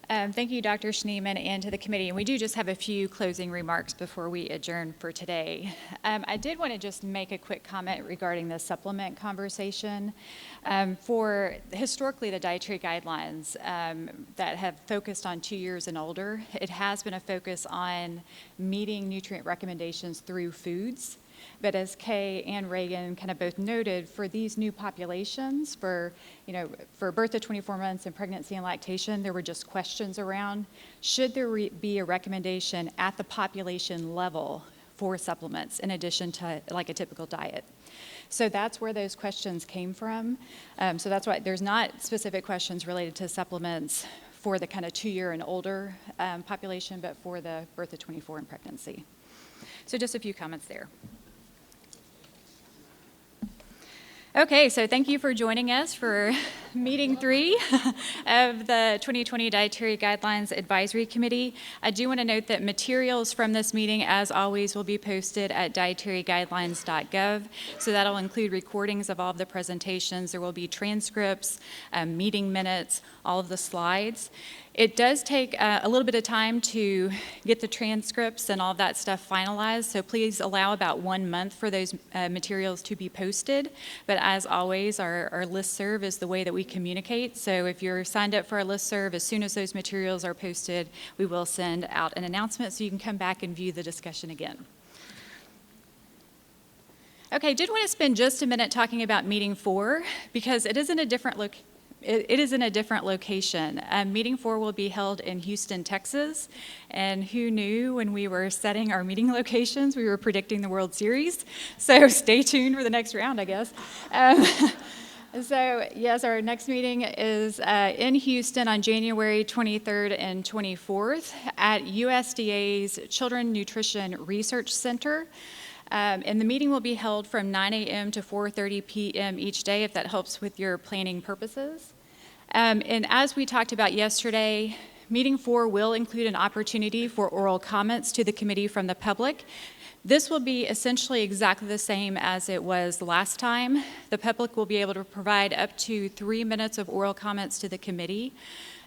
Thank you, Dr. Schneeman, and to the committee. And we do just have a few closing remarks before we adjourn for today. I did want to just make a quick comment regarding the supplement conversation. For historically the dietary guidelines that have focused on 2 years and older, it has been a focus on meeting nutrient recommendations through foods. But as Kay and Reagan kind of both noted, for these new populations, for birth to 24 months and pregnancy and lactation, there were just questions around, should there be a recommendation at the population level for supplements in addition to like a typical diet? So that's where those questions came from. So that's why there's not specific questions related to supplements for the kind of 2 year and older population, but for the birth to 24 and pregnancy. So just a few comments there. Okay, so thank you for joining us for meeting 3 of the 2020 Dietary Guidelines Advisory Committee. I do want to note that materials from this meeting, as always, will be posted at dietaryguidelines.gov. So that'll include recordings of all of the presentations. There will be transcripts, meeting minutes, all of the slides. It does take a little bit of time to get the transcripts and all of that stuff finalized, so please allow about 1 month for those materials to be posted. But as always, our listserv is the way that we communicate. So if you're signed up for our listserv, as soon as those materials are posted, we will send out an announcement so you can come back and view the discussion again. Okay, did want to spend just a minute talking about meeting 4 because it is in a different location. It is in a different location. Meeting 4 will be held in Houston, Texas. And who knew when we were setting our meeting locations, we were predicting the World Series. So stay tuned for the next round, I guess. So yes, our next meeting is in Houston on January 23rd and 24th at USDA's Children Nutrition Research Center. And the meeting will be held from 9 a.m. to 4:30 p.m. each day, if that helps with your planning purposes. And as we talked about yesterday, meeting 4 will include an opportunity for oral comments to the committee from the public. This will be essentially exactly the same as it was last time. The public will be able to provide up to 3 minutes of oral comments to the committee.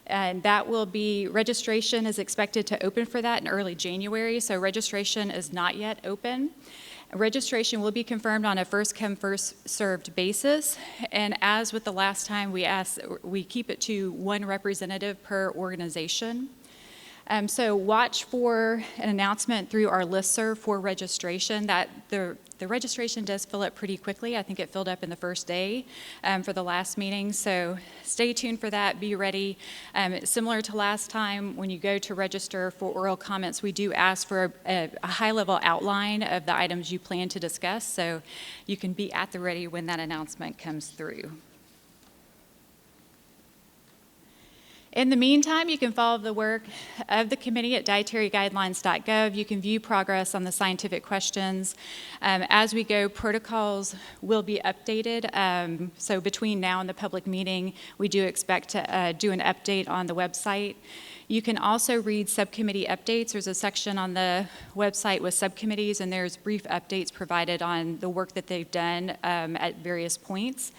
And that will be, registration is expected to open for that in early January, so registration is not yet open. Registration will be confirmed on a first-come, first-served basis, and as with the last time, we keep it to 1 representative per organization. So watch for an announcement through our listserv for registration. The registration does fill up pretty quickly. I think it filled up in the first day for the last meeting. So stay tuned for that. Be ready. Similar to last time, when you go to register for oral comments, we do ask for a high-level outline of the items you plan to discuss. So you can be at the ready when that announcement comes through. In the meantime, you can follow the work of the committee at dietaryguidelines.gov. You can view progress on the scientific questions. As we go, protocols will be updated. So between now and the public meeting, we do expect to do an update on the website. You can also read subcommittee updates. There's a section on the website with subcommittees, and there's brief updates provided on the work that they've done at various points.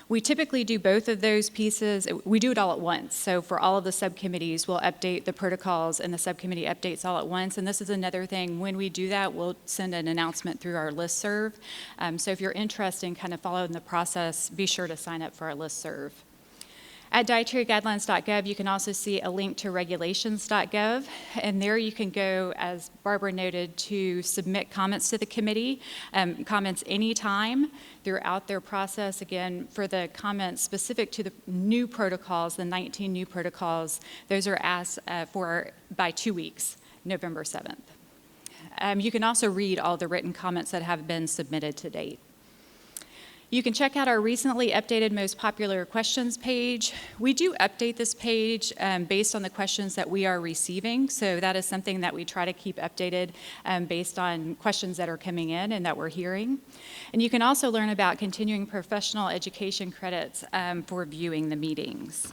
We typically do both of those pieces. We do it all at once. So for all of the subcommittees, we'll update the protocols and the subcommittee updates all at once. And this is another thing. When we do that, we'll send an announcement through our listserv. So if you're interested in kind of following the process, be sure to sign up for our listserv. At dietaryguidelines.gov, you can also see a link to regulations.gov, and there you can go, as Barbara noted, to submit comments to the committee, comments anytime throughout their process. Again, for the comments specific to the new protocols, the 19 new protocols, those are asked for by 2 weeks, November 7th. You can also read all the written comments that have been submitted to date. You can check out our recently updated most popular questions page. We do update this page based on the questions that we are receiving, so that is something that we try to keep updated based on questions that are coming in and that we're hearing. And you can also learn about continuing professional education credits for viewing the meetings.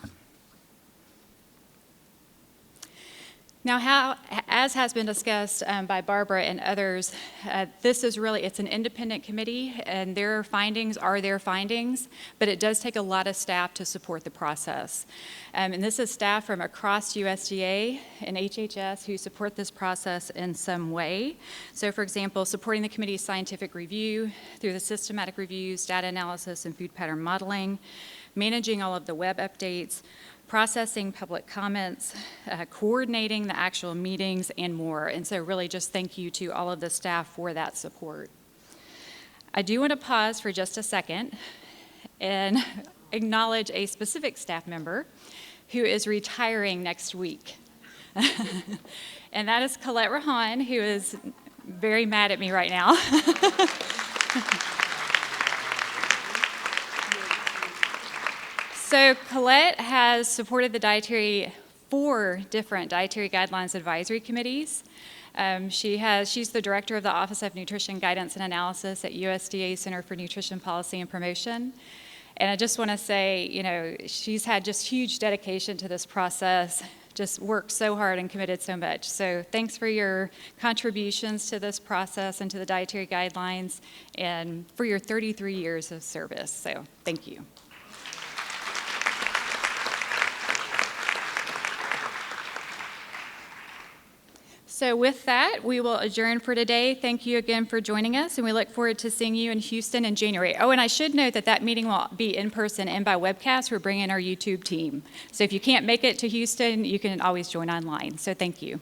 Now, as has been discussed by Barbara and others, this is really, it's an independent committee, and their findings are their findings, but it does take a lot of staff to support the process. And this is staff from across USDA and HHS who support this process in some way. So, for example, supporting the committee's scientific review through the systematic reviews, data analysis, and food pattern modeling, managing all of the web updates, processing public comments, coordinating the actual meetings, and more. And so really just thank you to all of the staff for that support. I do want to pause for just a second and acknowledge a specific staff member who is retiring next week. And that is Colette Rahan, who is very mad at me right now. So Colette has supported the 4 different dietary guidelines advisory committees. She's the director of the Office of Nutrition Guidance and Analysis at USDA Center for Nutrition Policy and Promotion. And I just want to say, you know, she's had just huge dedication to this process, just worked so hard and committed so much. So thanks for your contributions to this process and to the dietary guidelines, and for your 33 years of service. So thank you. So with that, we will adjourn for today. Thank you again for joining us, and we look forward to seeing you in Houston in January. Oh, and I should note that that meeting will be in person and by webcast. We're bringing our YouTube team. So if you can't make it to Houston, you can always join online. So thank you.